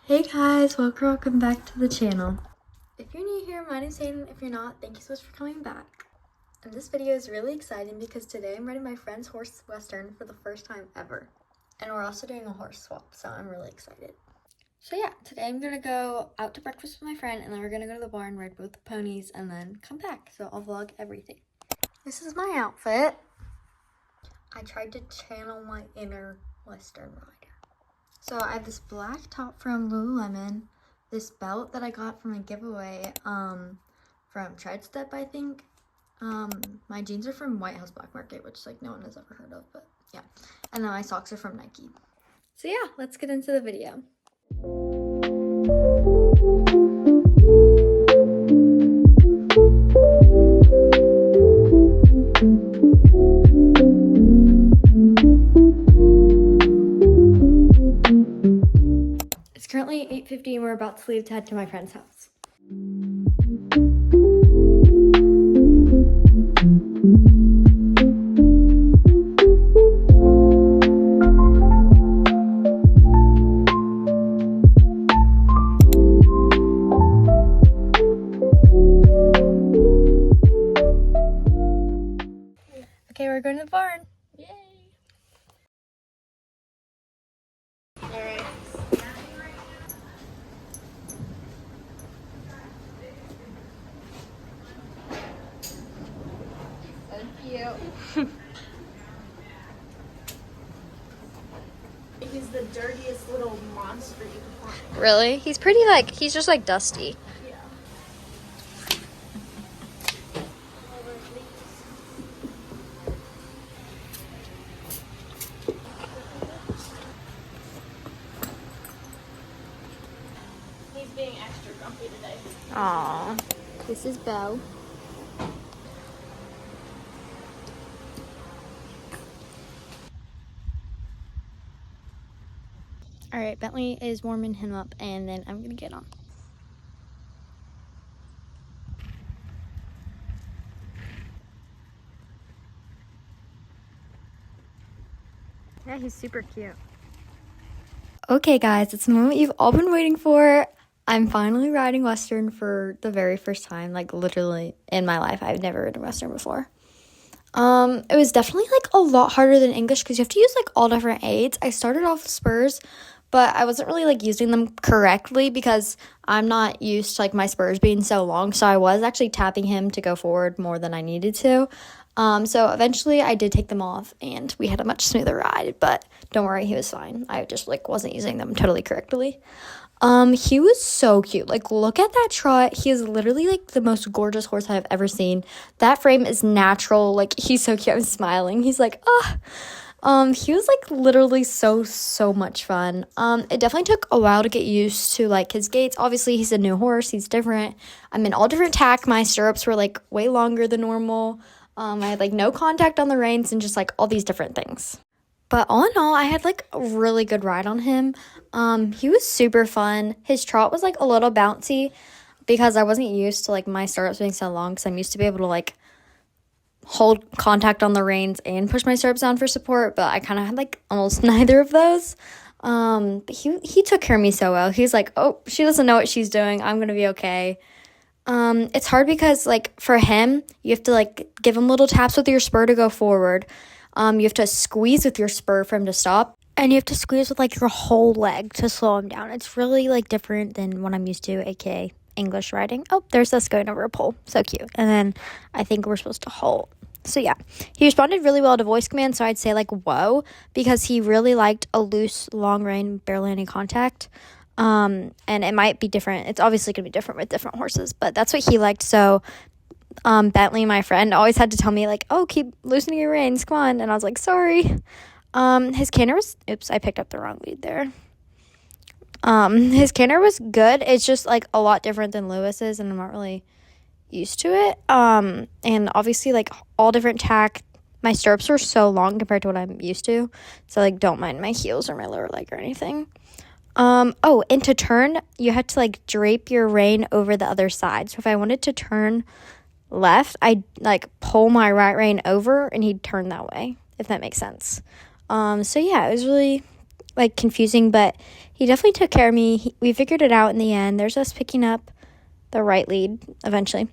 Hey guys, welcome back to the channel. If you're new here, my name's Hayden. If you're not, thank you so much for coming back. And this video is really exciting because today I'm riding my friend's horse Western for the first time ever. And we're also doing a horse swap, so I'm really excited. So yeah, today I'm gonna go out to breakfast with my friend, and then we're gonna go to the barn, ride both the ponies, and then come back. So I'll vlog everything. This is my outfit. I tried to channel my inner Western rider. So I have this black top from Lululemon, this belt that I got from a giveaway from Treadstep, I think. My jeans are from White House Black Market, which like no one has ever heard of, but yeah. And then my socks are from Nike. So yeah, let's get into the video. It's currently 8:50 and we're about to leave to head to my friend's house. Okay, we're going to the barn. Yay! Alright. So cute. He's the dirtiest little monster you can find. Really? He's pretty he's just like dusty. Yeah. He's being extra grumpy today. Aww. This is Belle. Alright, Bentley is warming him up and then I'm gonna get on. Yeah, he's super cute. Okay guys, it's the moment you've all been waiting for. I'm finally riding Western for the very first time, like literally in my life. I've never ridden Western before. It was definitely like a lot harder than English because you have to use like all different aids. I started off with spurs, but I wasn't really like using them correctly because I'm not used to like my spurs being so long. So I was actually tapping him to go forward more than I needed to. So eventually I did take them off and we had a much smoother ride, but don't worry, he was fine. I just like wasn't using them totally correctly. He was so cute. Like, look at that trot. He is literally like the most gorgeous horse I've ever seen. That frame is natural. Like, he's so cute. I'm smiling. He's like, he was like literally so much fun. It definitely took a while to get used to like his gaits. Obviously, he's a new horse. He's different. I'm in all different tack. My stirrups were like way longer than normal. I had like no contact on the reins and just like all these different things. But all in all, I had like a really good ride on him. He was super fun. His trot was like a little bouncy because I wasn't used to like my stirrups being so long because I'm used to be able to like hold contact on the reins and push my stirrups down for support, but I kind of had like almost neither of those. But he took care of me so well. He's like, oh, she doesn't know what she's doing. I'm going to be okay. It's hard because like for him, you have to like give him little taps with your spur to go forward. You have to squeeze with your spur for him to stop. And you have to squeeze with, like, your whole leg to slow him down. It's really, like, different than what I'm used to, a.k.a. English riding. Oh, there's us going over a pole. So cute. And then I think we're supposed to halt. So, yeah. He responded really well to voice commands, so I'd say, like, whoa. Because he really liked a loose, long rein, barely any contact. And it might be different. It's obviously going to be different with different horses. But that's what he liked, so... Bentley, my friend, always had to tell me, like, oh, keep loosening your reins, come on. And I was like, sorry. His canter was, oops, I picked up the wrong lead there. His canter was good. It's just, like, a lot different than Lewis's, and I'm not really used to it. And obviously, like, all different tack. My stirrups are so long compared to what I'm used to. So, like, don't mind my heels or my lower leg or anything. Oh, and to turn, you have to, like, drape your rein over the other side. So if I wanted to turn left, I'd, like, pull my right rein over and he'd turn that way, if that makes sense. So yeah, it was really, like, confusing, but he definitely took care of me. We figured it out in the end. There's us picking up the right lead eventually.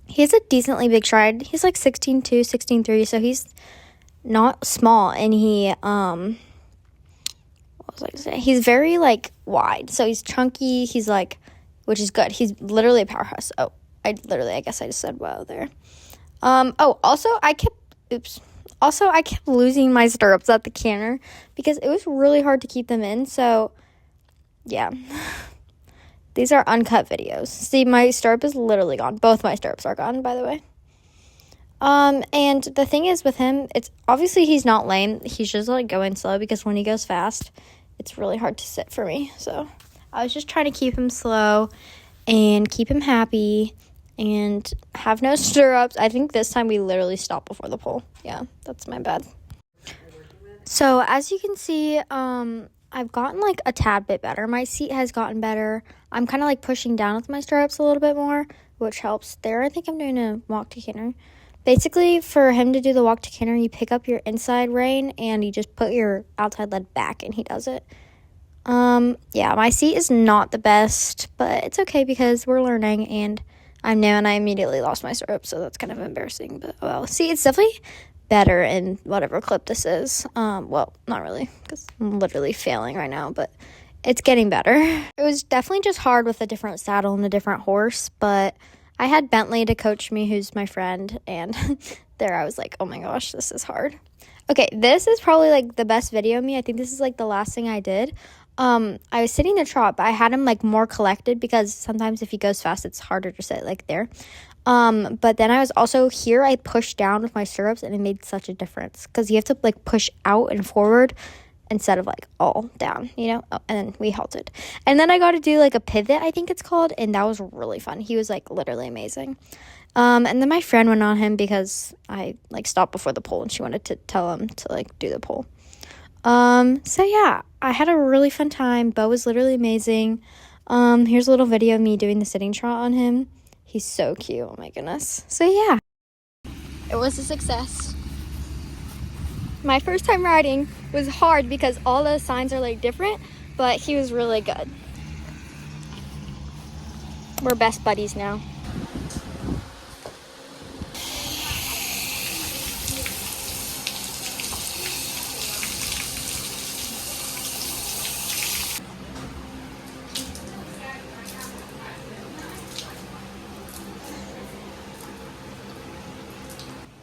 He has a decently big stride. He's like 16'2", 16'3", so he's not small, and he, what was I gonna say? He's very, like, wide, so he's chunky, he's, like, which is good. He's literally a powerhouse. Oh, I guess I just said wow there. Also, I kept losing my stirrups at the canter because it was really hard to keep them in, so, yeah. These are uncut videos. See, my stirrup is literally gone. Both my stirrups are gone, by the way. And the thing is with him, it's obviously he's not lame. He's just, like, going slow because when he goes fast, it's really hard to sit for me. So I was just trying to keep him slow and keep him happy and have no stirrups. I think this time we literally stopped before the pole. Yeah, that's my bad. So as you can see, I've gotten, like, a tad bit better. My seat has gotten better. I'm kind of, like, pushing down with my stirrups a little bit more, which helps there. I think I'm doing a walk to canter. Basically, for him to do the walk to canter, you pick up your inside rein and you just put your outside leg back, and he does it. Yeah, my seat is not the best, but it's okay because we're learning, and I'm new, and I immediately lost my stirrup, so that's kind of embarrassing. But, well, see, it's definitely better in whatever clip this is. Well, not really, because I'm literally failing right now, but it's getting better. It was definitely just hard with a different saddle and a different horse, but I had Bentley to coach me, who's my friend, and there I was like, oh my gosh, this is hard. Okay, this is probably, like, the best video of me. I think this is, like, the last thing I did. I was sitting the trot, but I had him, like, more collected because sometimes if he goes fast, it's harder to sit, like, there. But then I was also here, I pushed down with my stirrups, and it made such a difference because you have to, like, push out and forward instead of, like, all down, you know? Oh, and then we halted. And then I got to do, like, a pivot, I think it's called, and that was really fun. He was, like, literally amazing. And then my friend went on him because I, like, stopped before the pole, and she wanted to tell him to, like, do the pole. So yeah, I had a really fun time. Bo was literally amazing. Here's a little video of me doing the sitting trot on him. He's so cute. Oh my goodness. So yeah, it was a success. My first time riding was hard because all the signs are, like, different, but he was really good. We're best buddies now.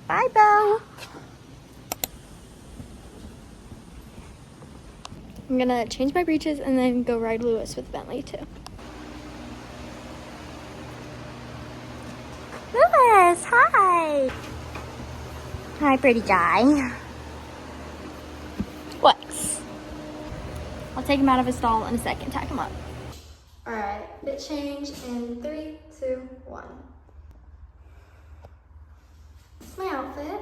Bye, Bo. I'm gonna change my breeches and then go ride Lewis with Bentley too. Lewis, hi. Hi, pretty guy. What? I'll take him out of his stall in a second, tack him up. All right, bit change in 3, 2, 1. This is my outfit.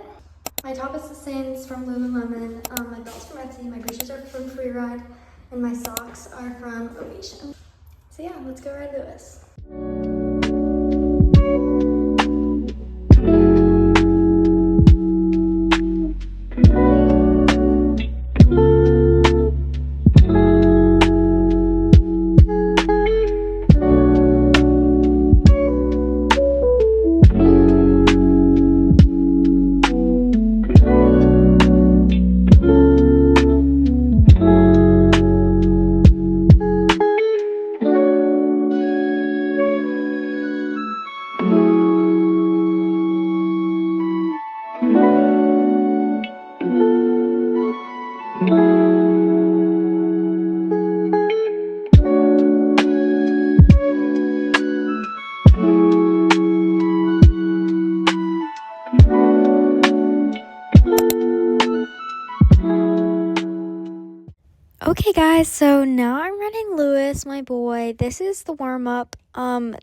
My top is the Sins from Lululemon, my belt's from Etsy, my breeches are from Free Ride, and my socks are from Ovation. So yeah, let's go ride Lewis. Okay, guys, so now I'm running Lewis, my boy. This is the warm-up.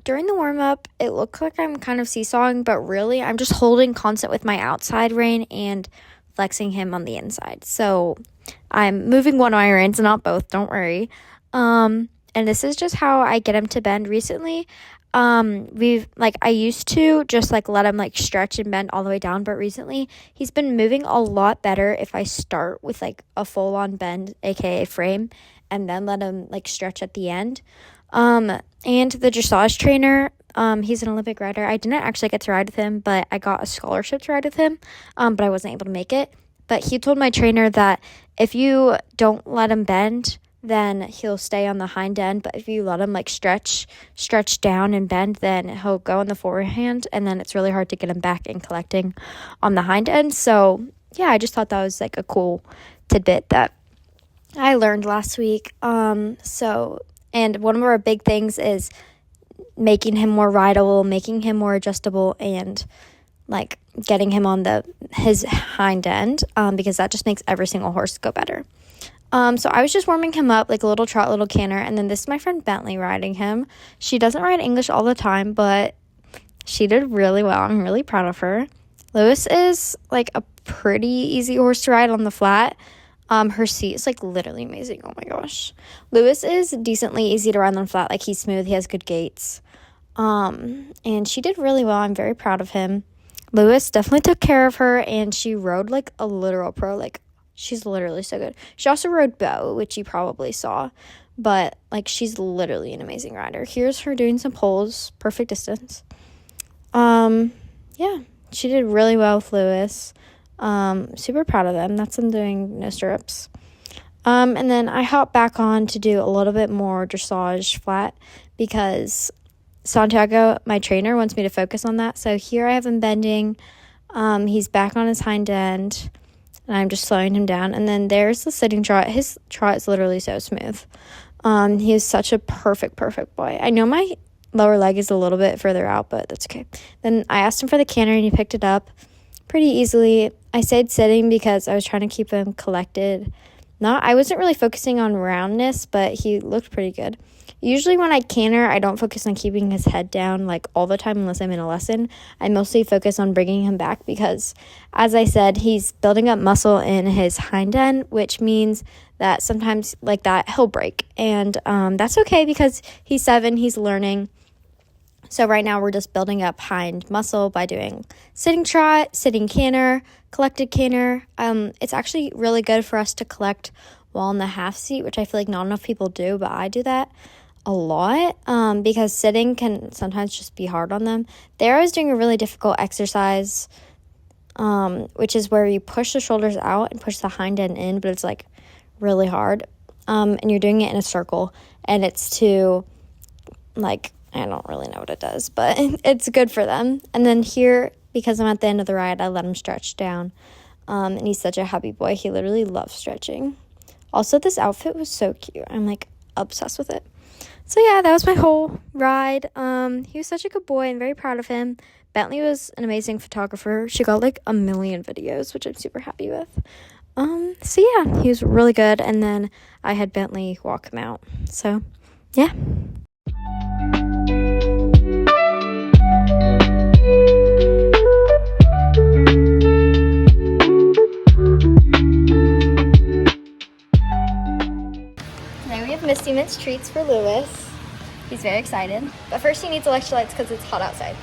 During the warm-up, it looks like I'm kind of seesawing, but really I'm just holding constant with my outside rein and flexing him on the inside. So I'm moving one of my reins, not both, don't worry. And this is just how I get him to bend recently. I used to just like let him like stretch and bend all the way down, but recently he's been moving a lot better if I start with like a full-on bend, aka frame, and then let him like stretch at the end. And the dressage trainer, he's an Olympic rider. I didn't actually get to ride with him, but I got a scholarship to ride with him, but I wasn't able to make it. But he told my trainer that if you don't let him bend, then he'll stay on the hind end. But if you let him like stretch down and bend, then he'll go on the forehand, and then it's really hard to get him back and collecting on the hind end. So yeah, I just thought that was like a cool tidbit that I learned last week. And one of our big things is making him more rideable, making him more adjustable, and like getting him on his hind end, because that just makes every single horse go better. So I was just warming him up like a little trot, little canter, and then this is my friend Bentley riding him. She doesn't ride English all the time, but she did really well. I'm really proud of her. Lewis is like a pretty easy horse to ride on the flat. Her seat is like literally amazing. Oh my gosh. Lewis is decently easy to ride on the flat. Like he's smooth. He has good gaits. And she did really well. I'm very proud of him. Lewis definitely took care of her, and she rode like a literal pro. Like she's literally so good. She also rode bow, which you probably saw, but like she's literally an amazing rider. Here's her doing some pulls, perfect distance. Yeah, she did really well with Lewis. Super proud of them. That's them doing no stirrups. And then I hopped back on to do a little bit more dressage flat because Santiago, my trainer, wants me to focus on that. So here I have him bending. He's back on his hind end, and I'm just slowing him down. And then there's the sitting trot. His trot is literally so smooth. He is such a perfect boy. I know my lower leg is a little bit further out, but that's okay. Then I asked him for the canter, and he picked it up pretty easily. I stayed sitting because I was trying to keep him collected. I wasn't really focusing on roundness, but he looked pretty good. Usually when I canter, I don't focus on keeping his head down like all the time unless I'm in a lesson. I mostly focus on bringing him back because, as I said, he's building up muscle in his hind end, which means that sometimes like that he'll break. And that's okay because he's 7, he's learning. So right now we're just building up hind muscle by doing sitting trot, sitting canter, collected canter. It's actually really good for us to collect while in the half seat, which I feel like not enough people do, but I do that a lot because sitting can sometimes just be hard on them. There I was doing a really difficult exercise, which is where you push the shoulders out and push the hind end in, but it's like really hard. And you're doing it in a circle, and it's to like, I don't really know what it does, but it's good for them. And then here, because I'm at the end of the ride, I let him stretch down. And he's such a happy boy. He literally loves stretching. Also, this outfit was so cute. I'm like obsessed with it. So yeah, that was my whole ride. He was such a good boy. I'm very proud of him. Bentley was an amazing photographer. She got like 1 million videos, which I'm super happy with. So yeah, he was really good. And then I had Bentley walk him out. So yeah. Today we have Misty Mints treats for Lewis. He's very excited. But first he needs electrolytes because it's hot outside.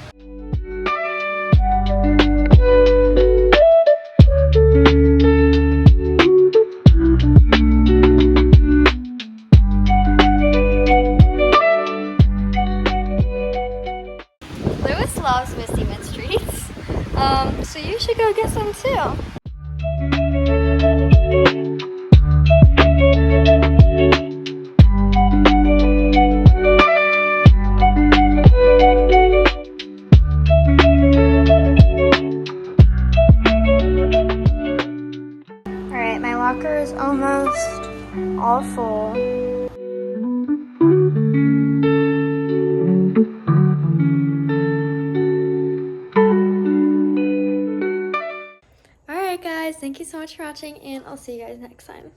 Lewis loves Misty Mints treats. So you should go get some too. Alright, my locker is almost all full. Alright guys, thank you so much for watching, and I'll see you guys next time.